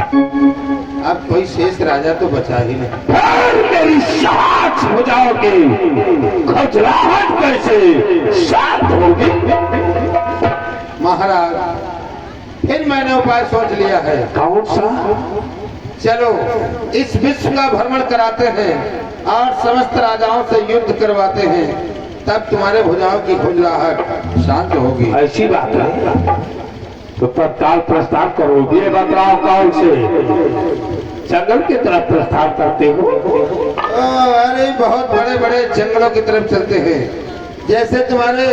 अब कोई शेष राजा तो बचा ही नहीं। मेरी साथ हो जाओगे, खजराहट कैसे शांत होगी? महाराज फिर मैंने उपाय सोच लिया है। कौन सा? चलो इस विश्व का भ्रमण कराते हैं और समस्त राजाओं से युद्ध करवाते हैं, तब तुम्हारे भुजाओं की खुजलाहट शांत होगी। ऐसी बात है तो तत्काल प्रस्थान करो। ये बताओ कौन से जंगल की तरफ प्रस्थान करते हो? अरे बहुत बड़े बड़े जंगलों की तरफ चलते हैं, जैसे तुम्हारे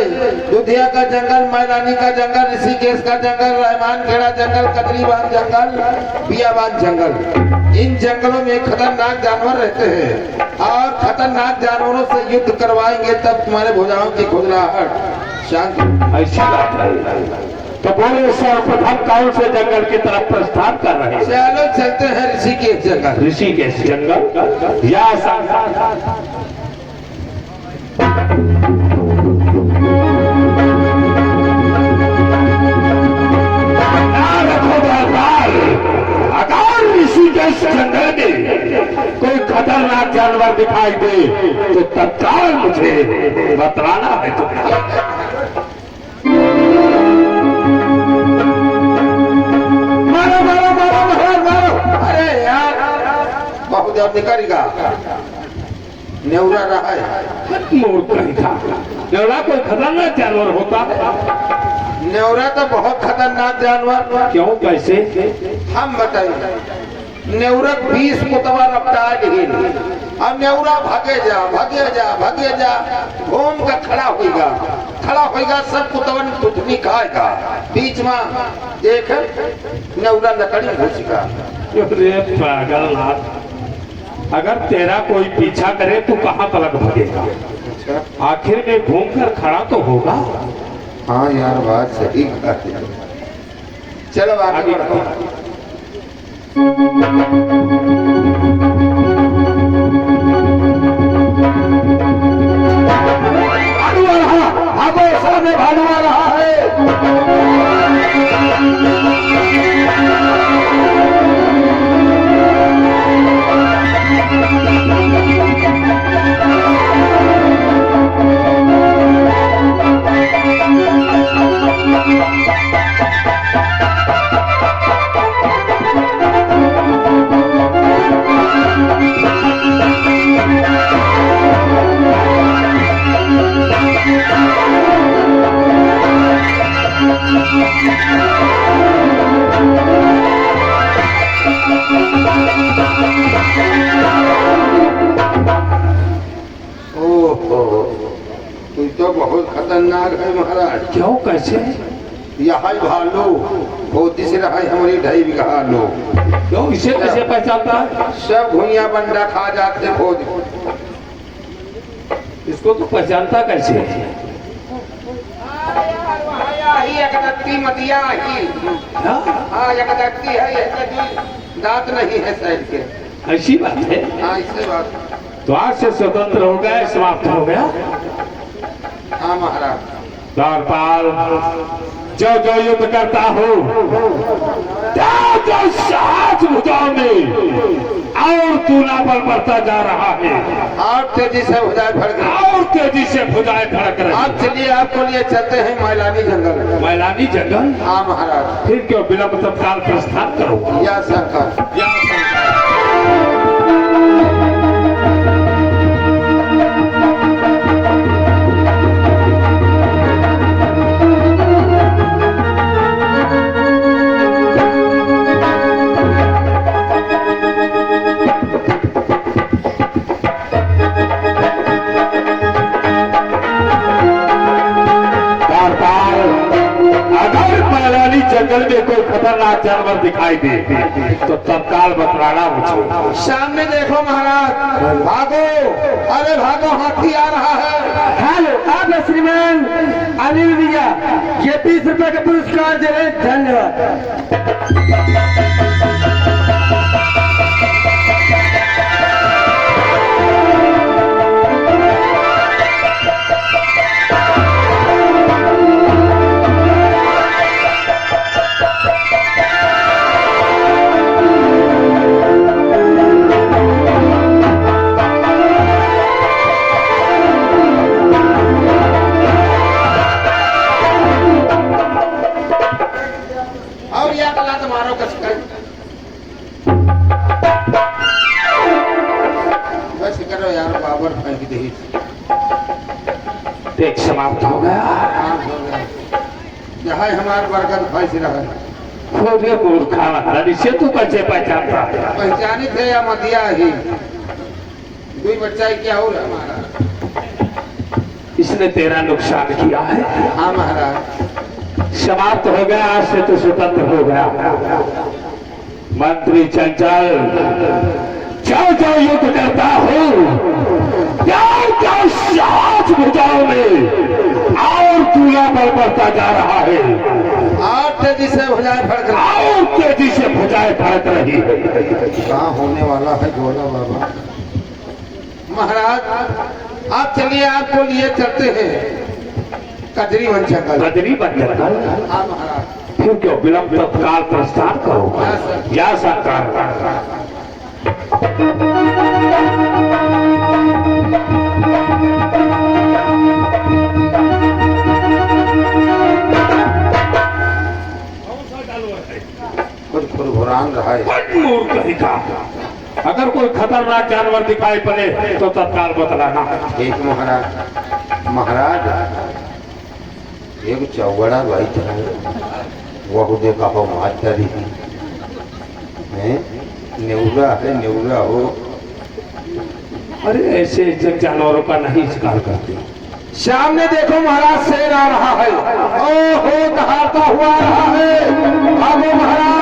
दुधिया का जंगल, मैलानी का जंगल, ऋषिकेश का जंगल, रहमान खेड़ा जंगल, कदरीबाग जंगल, बियाबान जंगल। इन जंगलों में खतरनाक जानवर रहते हैं और खतरनाक जानवरों से युद्ध करवाएंगे तब तुम्हारे भुजाओं की खुजलाहट शांत होगी। ऐसी बात है तो बोले सर्वप्रथम कौन से जंगल की तरफ प्रस्थान कर रहे हैं? चलो चलते हैं ऋषिकेश जंगल। ऋषिकेश जंगल या अगर ऋषिकेश जंगल में कोई खतरनाक जानवर दिखाई दे तो तत्काल मुझे बतलाना है। तो बहुत निकलेगा नेवरा रहा है। मूर्ख कहीं था, नेवरा कोई खतरनाक जानवर होता है? नेवरा तो बहुत खतरनाक जानवर। क्यों, कैसे? हम बताइए। नेवरा 20 कुतवा रफ्तार हिल और नेवरा भागे जा भागे जा भागे जा, घूम का खड़ा होगा, सब कुतवन तुथनी खाएगा, बीच में देख नेवरा लकड़ी घुसेगा। अरे पागलनाथ, अगर तेरा कोई पीछा करे तो कहाँ तलक भागेगा? आखिर में घूम कर खड़ा तो होगा। हाँ यार बात सही है। चलो आगे बढ़ो। भागो, सामने भालू आ रहा है। तुम तो बहुत खतरनाक है महाराज। क्यों, कैसे? यहाँ भालू वो दिस रहा है हमारी 2.5 बीघा लो। क्यों, इसे कैसे पहचानता है? सब भुइया बंडा खा जाते खोद। इसको तो पहचानता कैसे? मतिया है, दांत नहीं है शायद के। ऐसी बात है? हाँ ऐसी बात। तो आज से स्वतंत्र हो गया, समाप्त हो गया। हाँ महाराज। द्वारपाल, जो जो युद्ध करता हो, जो साथ भुजाओं में और तूना बल बढ़ता जा रहा है, और तेजी से भुजाएं भड़क रही, और तेजी से भुजाएं भड़क रही। आप चलिए, आपको लिए चलते हैं मैलानी जंगल। मैलानी जंगल? हाँ महाराज। फिर क्यों विलंब, तत्काल प्रस्थान करो। या शंकर, या शंकर। जंगल में कोई खतरनाक जानवर दिखाई दे तो तत्काल बतलाना मुझे। सामने देखो महाराज, भागो, अरे भागो, हाथी आ रहा है। हेलो, आप श्रीमान अनिल भैया, ये 20 रुपए का पुरस्कार दे रहे हैं, धन्यवाद। बस करो यार, बाबर फेंक दी। देख समाप्त हो गया। यहाँ हमार बरकत फंस रहा है। खोजे मूर्खा महाराज, इसे तू कैसे पहचानता है? पहचानी थे या मदिया ही, कोई बच्चा ही क्या हो रहा हमारा। इसने तेरा नुकसान किया है। हाँ महाराज। समाप्त हो गया, आज से तो स्वतंत्र हो गया। मंत्री चंचल, जाओ जाओ युद्ध करता हूँ, जाओ सात भुजाओं में और दूल्हा बल बढ़ता जा रहा है, और तेजी से भुजाएं फड़क रही, और तेजी से भुजाएं फड़क रही है। कहाँ होने वाला है गोला बाबा। महाराज आप चलिए, आपको लिए चलते हैं कजरी वन जंगल। कजरी बन जंगल? हाँ महाराज। फिर क्यों विलंब, तत्काल प्रस्थान करो। या सरकार। कुछ फुरफुरान रहा है। मूर्ख ही का। अगर कोई खतरनाक जानवर दिखाई पड़े तो तत्काल बतलाना। एक महाराज, महाराज एक चौगड़ा भाई था, वह देखा हो मातरी है, नेउरा है, नेउरा हो। अरे ऐसे जब जानवरों का नहीं शिकार करते। सामने देखो महाराज, शेर आ रहा है। ओहो, दहाड़ता हुआ आ रहा है। भागो महाराज।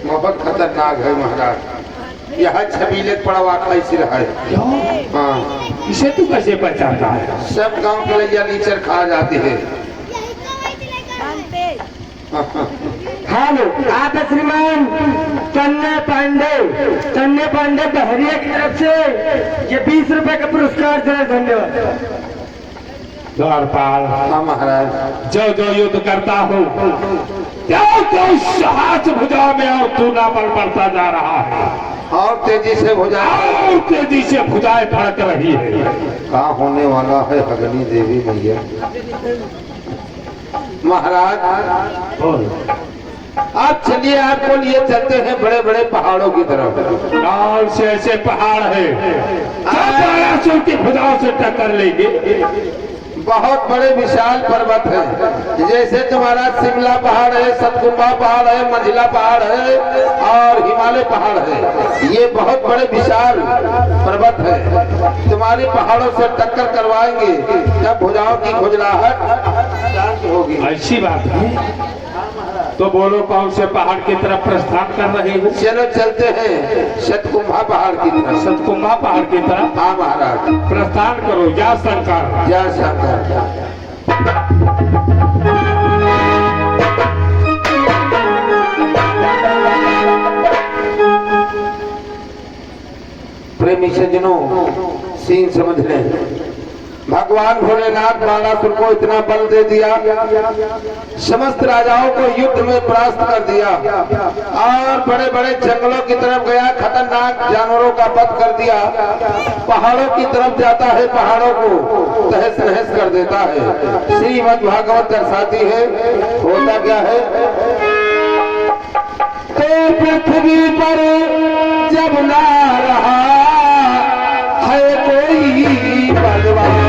बहुत खतरनाक है महाराज। यह छबीले पड़वा कैसे रहा है। हाँ, इसे तू कैसे पहचानता है? सब गांव के लैया नीचर खा जाते हैं। हेलो, आप श्रीमान तन्ने पांडे बहरिया की तरफ से ये 20 रुपए का पुरस्कार देना, धन्यवाद। द्वारपाल, हाँ महाराज। जो जो युद्ध करता हूँ, हाथ भुजाओं में और दूना बल बढ़ता जा रहा है, और तेजी से भुजाएं, और तेजी से भुजाएं फड़क रही है। कहाँ होने वाला है अग्नि देवी मैया। महाराज आप चलिए, आपको लिए चलते हैं बड़े बड़े पहाड़ों की तरफ। कौन से ऐसे पहाड़ है की भुजाओं से टक्कर लेंगे? बहुत बड़े विशाल पर्वत है, जैसे तुम्हारा शिमला पहाड़ है, सतकुंभा पहाड़ है, मंझिला पहाड़ है और हिमालय पहाड़ है। ये बहुत बड़े विशाल पर्वत है। तुम्हारे पहाड़ों से टक्कर करवाएंगे, तब भुजाओं की खुजलाहट शांत होगी। ऐसी बात है तो बोलो, कौन से पहाड़ की तरफ प्रस्थान कर रहे हो? चलो चलते हैं सतकुंभा पहाड़ की तरफ। सतकुंभा पहाड़ की तरफ? हाँ महाराज। प्रस्थान करो। या शंकर, जय शंकर। प्रेमी सज्जनों सीन समझ लें। भगवान भोलेनाथ बाणासुर को इतना बल दे दिया, समस्त राजाओं को युद्ध में परास्त कर दिया और बड़े बड़े जंगलों की तरफ गया, खतरनाक जानवरों का वध कर दिया, पहाड़ों की तरफ जाता है, पहाड़ों को तहस नहस कर देता है। श्रीमद् भागवत दर्शाती है होता क्या है। तो पृथ्वी पर जब ना रहा है कोई बलवान,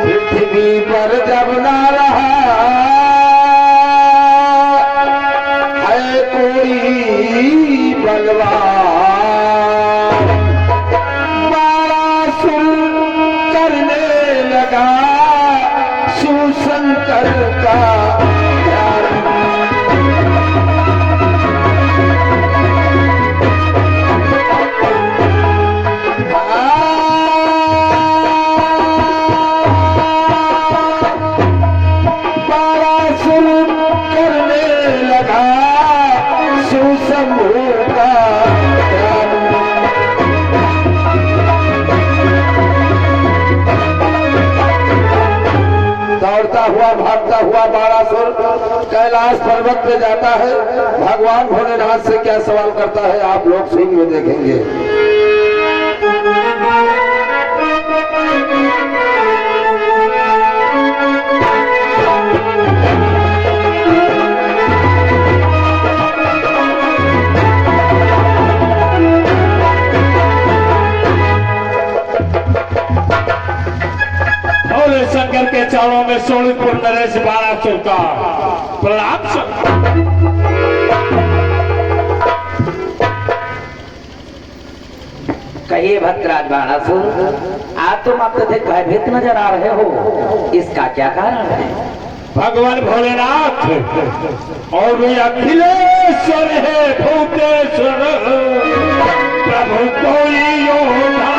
पृथ्वी पर जब ना रहा है कोई बलवान, बाणासुर करने लगा शिव शंकर का ध्यान। बाणासुर करने लगा शिव शंभू का ध्यान। दौड़ता हुआ भागता हुआ बाणासुर कैलाश पर्वत पे जाता है। भगवान भोलेनाथ से क्या सवाल करता है आप लोग सीन में देखेंगे। भोले शंकर के चरणों में सोनीपुर नरेश बाणासुर का प्रणाम। कहिए भक्तराज बाणासुर, आज तुम अत्यधिक भयभीत नजर आ रहे हो, इसका क्या कारण है? भगवान भोलेनाथ और वे अखिलेश्वर है भूतेश्वर, प्रभु कोई योद्धा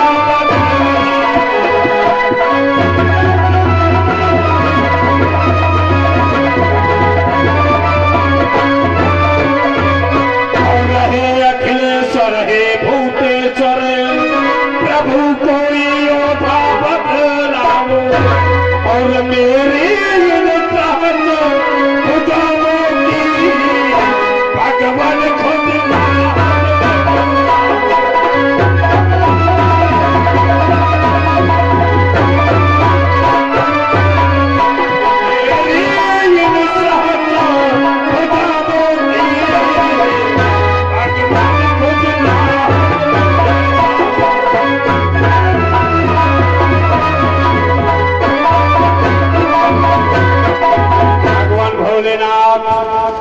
अखिलेश्वर है भूतेश्वर, प्रभु कोई योद्धा बदलाओ और मेरी भगवान खुद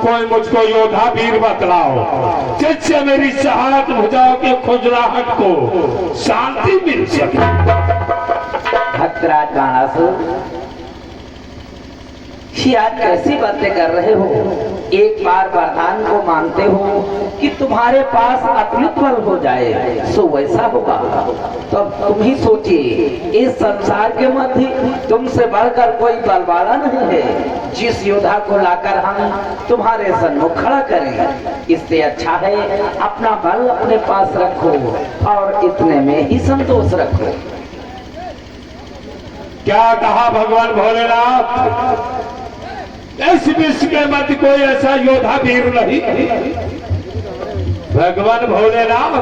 कोई मुझको योद्धा वीर बतलाओ जिससे मेरी शहादत भुजाओं की खुजलाहट को शांति मिल सके। भक्तराज बाणासुर, ये आज कैसी बातें कर रहे हो? एक बार वरदान को मानते हो कि तुम्हारे पास अतुलित बल हो जाए, सो वैसा होगा। तो अब तुम ही सोचिए, इस संसार के मध्य तुमसे बढ़कर कोई बल वाला नहीं है जिस योद्धा को लाकर हम तुम्हारे सम्मुख खड़ा करें। इससे अच्छा है अपना बल अपने पास रखो और इतने में ही संतोष रखो। क्या कहा भगवान भोलेनाथ? इस विश्व के मध्य कोई ऐसा योद्धा वीर नहीं। भगवान भोलेनाथ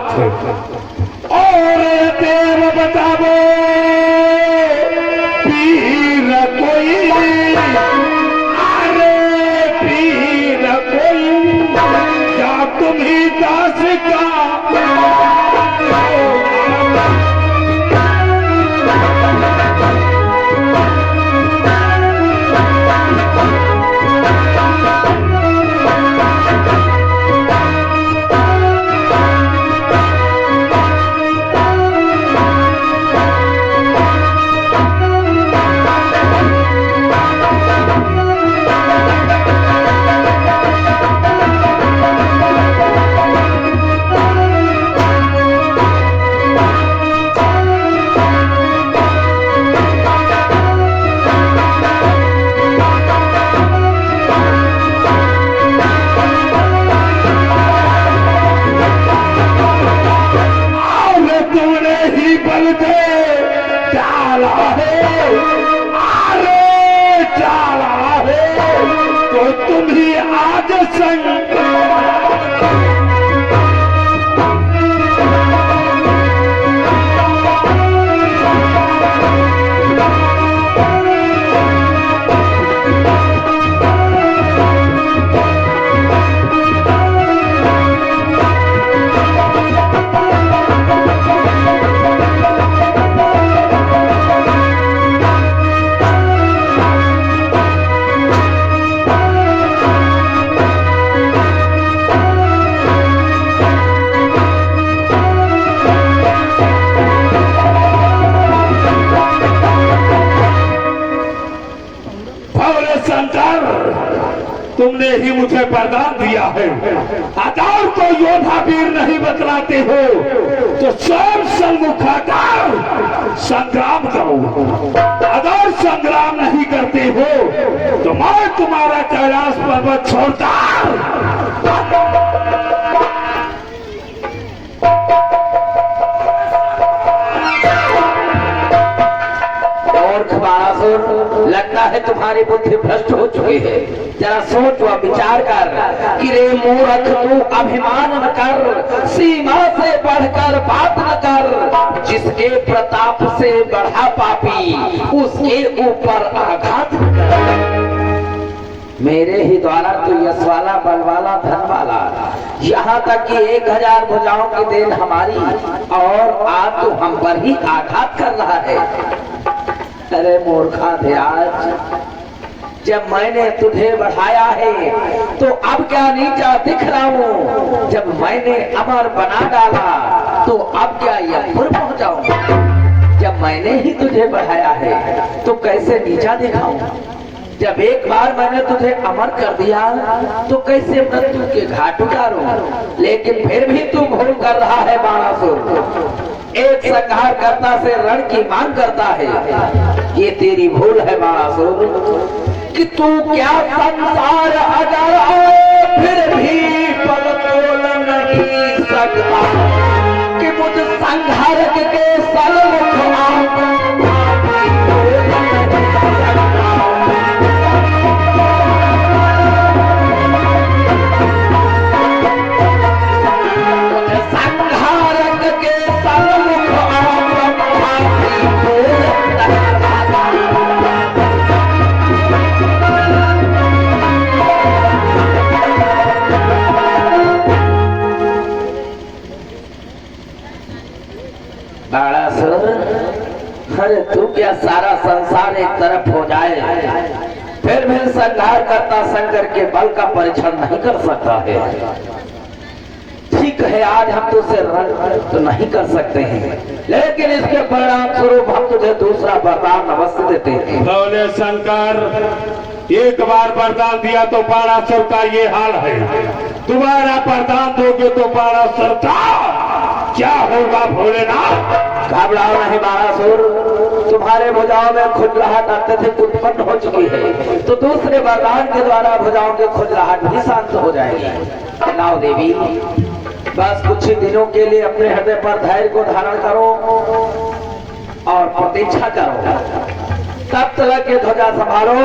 और देव बताओ वीर कोई, अरे वीर कोई, क्या तुम ही दास का तुमने ही मुझे वरदान दिया है, अगर को योद्धा वीर नहीं बतलाते हो तो स्वयं सन्मुख आकर संग्राम करो। अगर संग्राम नहीं करते हो तो मैं तुम्हारा कैलाश पर्वत छोड़ता। लगता है तुम्हारी बुद्धि भ्रष्ट हो चुकी है। जरा सोच व विचार कर कि रे मूर्ख तू अभिमान न कर, सीमा से बढ़कर बात न कर। जिसके प्रताप से बढ़ा पापी उसके ऊपर आघात न कर। मेरे ही द्वारा तो यश वाला बल वाला धन वाला, यहाँ तक कि 1000 भुजाओं की देन हमारी, और आज तो हम पर ही आघात कर रहा है। अरे मूर्खा ध्याज, जब मैंने तुझे बढ़ाया है तो अब क्या नीचा दिख रहा हूँ। जब मैंने अमर बना डाला तो अब क्या यमपुर पहुँचाऊँ। जब मैंने ही तुझे बढ़ाया है तो कैसे नीचा दिखाऊं। जब एक बार मैंने तुझे अमर कर दिया तो कैसे मृत्यु के घाट उतारूं। लेकिन फिर भी तू भूल कर रहा है बाणासुर। एक संहार करता से रण की मांग करता है। ये तेरी भूल है बाणासुर कि तू क्या संसार अगर आए फिर भी पल तोल नहीं सकता कि मुझ संहारक के सन्मुख अरे तू क्या सारा संसार एक तरफ हो जाए फिर भी संहार करता शंकर के बल का परीक्षण नहीं कर सकता है। ठीक है, आज हम तुझसे रण तो नहीं कर सकते हैं, लेकिन इसके परिणाम स्वरूप हम तुझे दूसरा वरदान अवश्य देते हैं। बोले शंकर, एक बार वरदान दिया तो बाणासुर का ये हाल है, दोबारा वरदान दोगे तो बाणासुर का क्या होगा भोलेनाथ। घबराओ नहीं बाणासुर, तुम्हारे भुजाओं में खुजलाहट अत्यधिक उत्पन्न हो चुकी है तो दूसरे वरदान के द्वारा भुजाओं की खुजलाहट भी शांत हो जाएगी। लाओ देवी, बस कुछ ही दिनों के लिए अपने हृदय पर धैर्य को धारण करो और प्रतीक्षा करो। तब तक के ध्वजा संभालो,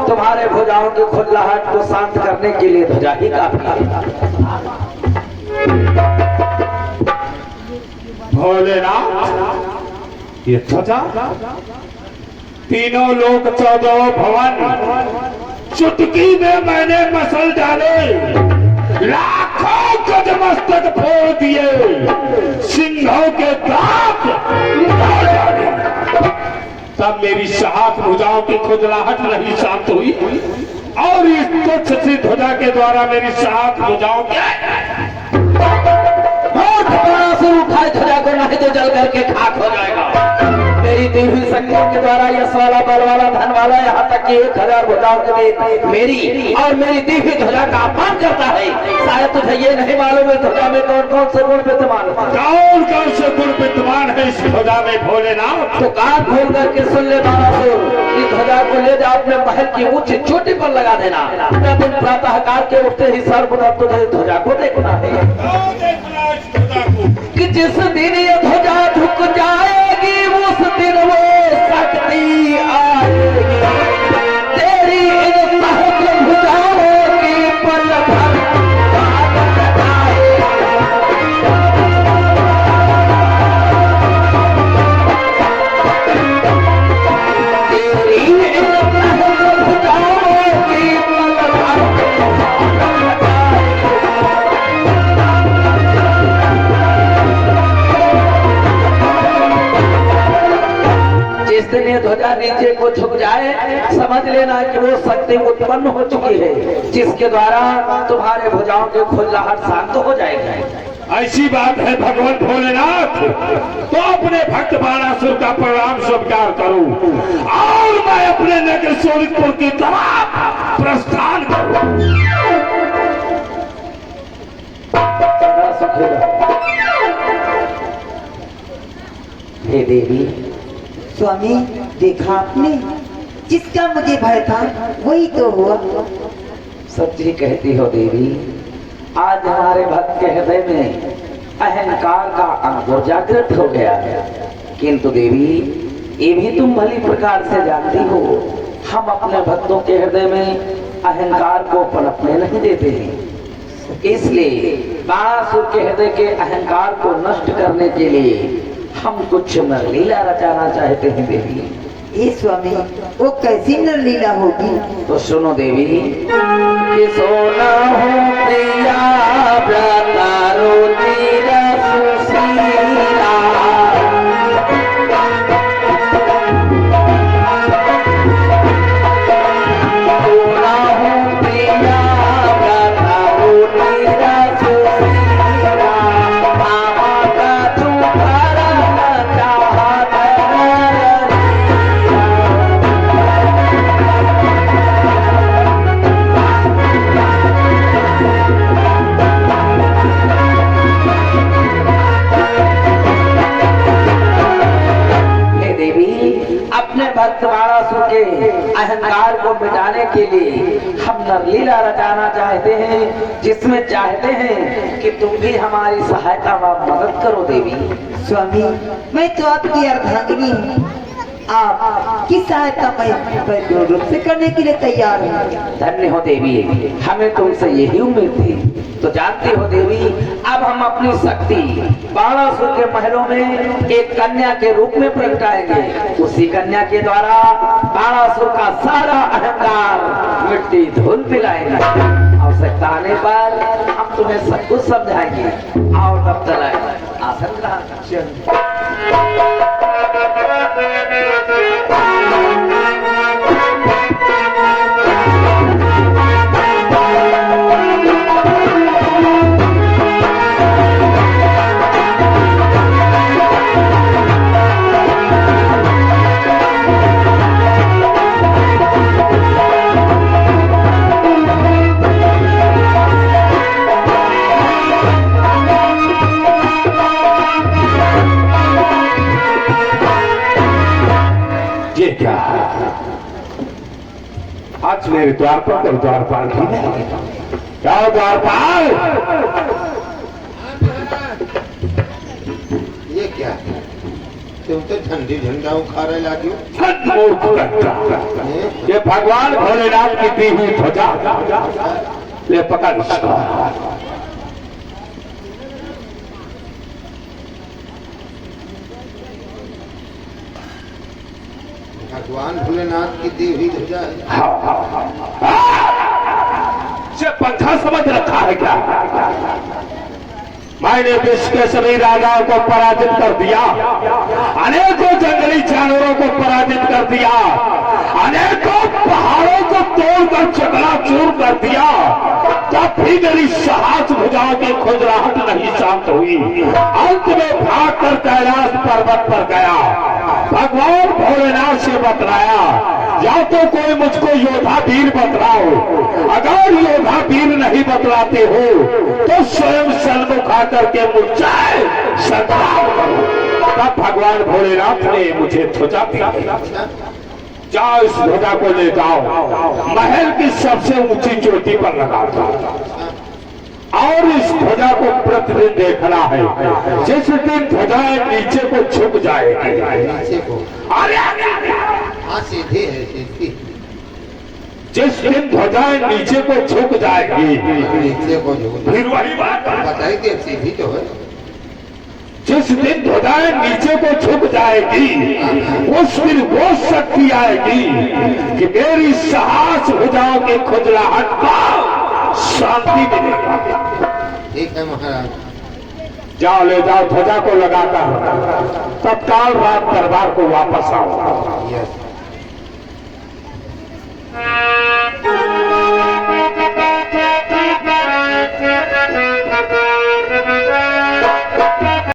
तुम्हारे भुजाओं की खुजलाहट को शांत करने के लिए ध्वजा ही काफी है। भोलेनाथ, ये ध्वजा तीनों लोक 14 भवन चुटकी में मैंने मसल डाले, लाखों गजमस्तक फोड़ दिए, सिंहों के दांत उखाड़ डाले, तब मेरी साहस भुजाओं की खुजलाहट नहीं शांत हुई और इस तुच्छ सी ध्वजा के द्वारा मेरी साहस भुजाओं के उठाए ध्वजा को, नहीं तो जल करके खाक हो जाएगा। मेरी दी हुई शक्तियों के द्वारा यश वाला बल वाला धन वाला यहाँ तक कि 1000 भुजाओं के मेरी और मेरी दी हुई ध्वजा का अपमान करता है। शायद तुझे ये नहीं मालूम है ध्वजा में कौन कौन से गुण विद्यमान, कौन कौन से गुण विद्यमान है इस ध्वजा में भोलेनाथ। तो कान खोल करके सुन ले बाणासुर, इस ध्वजा को ले जा अपने महल की ऊंची चोटी पर लगा देना। दिन प्रातः काल के उठते ही सर्वप्रथम तुझे ध्वजा को देखना है कि जिस दिन ये ध्वजा झुक जाएगी उस दिन वो शक्ति आएगी। तेरी इन सहस्र भुजाओं की पल ध्वजा नीचे को झुक जाए, समझ लेना कि वो शक्ति उत्पन्न हो चुकी है, जिसके द्वारा तुम्हारे भुजाओं के खुजलाहट शांत हो जाएगी। ऐसी बात है भगवान भोलेनाथ, तो अपने भक्त बाणासुर का प्रणाम स्वीकार करूं और मैं अपने नगर सोनितपुर की तरफ प्रस्थान करूं। हे देवी। स्वामी, देखा आपने, जिसका मुझे भय था वही तो हुआ। सच्ची कहती हो देवी। आज हमारे भक्त के हृदय में अहंकार का अंकुर जागृत हो गया है, किंतु देवी ये भी तुम भली प्रकार से जानती हो, हम अपने भक्तों के हृदय में अहंकार को पनपने नहीं देते हैं। इसलिए बाणासुर के हृदय के अहंकार को नष्ट करने के लिए हम कुछ नरलीला रचाना चाहते हैं देवी। हे स्वामी, वो कैसी नरलीला होगी? तो सुनो देवी कि सोना हो प्रिया व्रतारो तेरा सुशीला, सोना हो प्रिया व्रतारो तेरा सुशीला, मामा का तुम्हारा चाहत भक्त बाणासुर के अहंकार को मिटाने के लिए हम नरलीला रचाना चाहते हैं, जिसमें चाहते हैं कि तुम भी हमारी सहायता व मदद करो देवी। स्वामी, मैं तो आपकी अर्धांगिनी हूँ, आप की सहायता मैं पूर्ण रूप से करने के लिए तैयार हूँ। धन्य हो देवी, हमें तुमसे यही उम्मीद थी। तो जानती हो देवी, अब हम अपनी शक्ति बाणासुर के महलों में एक कन्या के रूप में प्रगटाएंगे। उसी कन्या के द्वारा बाणासुर का सारा अहंकार मिट्टी धूल पिलाएंगे। आवश्यकता आने पर हम तुम्हें सब कुछ समझाएंगे। आओ तब चलाए आसन ग्रहण। आज मेरे द्वारपाल और द्वारपाल की क्या द्वारपाल, ये क्या है? तुम तो झंडी झंडा उखाड़े लागे। ये भगवान भोलेनाथ की दी हुई ध्वजा, ले पकड़ इसको। भगवान भोलेनाथ की दी हुई ध्वजा है। से पंखा समझ रखा है क्या? मैंने विश्व के सभी राजाओं को पराजित कर दिया, अनेकों जंगली जानवरों को पराजित कर दिया, अनेकों पहाड़ों को तोड़कर चकनाचूर कर दिया, तब भी मेरी साहस भुजाओं की खुजराहट नहीं शांत हुई। अंत में भागकर कैलाश पर्वत पर गया, भगवान भोलेनाथ से बतलाया, या तो कोई मुझको योद्धा वीर बतलाओ, अगर योद्धा वीर नहीं बतलाते हो तो स्वयं सन्मुख आकर के मुझसे संग्राम करो। तब भगवान भोलेनाथ ने मुझे ध्वजा दी। जाओ इस ध्वजा को ले जाओ, महल की सबसे ऊंची चोटी पर लगा दो और इस ध्वजा को प्रतिदिन देखना है। जिस दिन ध्वजा नीचे को झुक जाएगी, नीचे को, अरे हाँ सीधी है, सीधी। जिस दिन ध्वजा नीचे को झुक जाएगी, नीचे को झुक, फिर वही बात बताई दे, सीधी तो है। जिस दिन ध्वजा नीचे को झुक जाएगी, उस दिन वो शक्ति आएगी कि मेरी साहस भुजाओं की खुजलाहट को शांति मिलेगी। ठीक है महाराज, जाओ ले जाओ ध्वजा को लगाकर तत्काल रात दरबार को वापस आओ। यस।